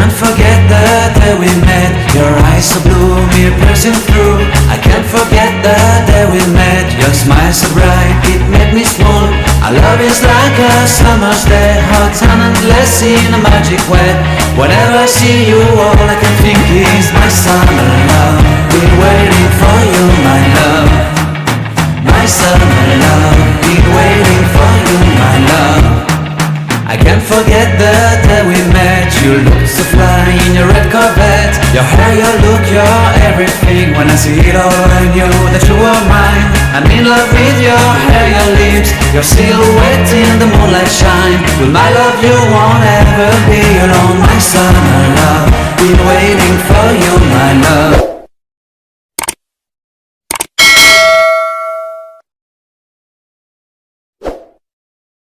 can't forget the day we met. Your eyes so blue, me piercing through. I can't forget the day we met. Your smile so bright, it made me swoon. Our love is like a summer's day, hot and endless in a magic way. Whenever I see you, all I can think is my summer love. Been waiting for you, my love. My summer love. Been waiting for you, my love. I can't forget the day we met. You looked so fly in your red Corvette. Your hair, your look, your everything. When I see it all, I knew that you were mine. I'm in love with your hair, your lips, your silhouette in the moonlight shine. With my love you won't ever be alone. My summer love, been waiting for you, my love.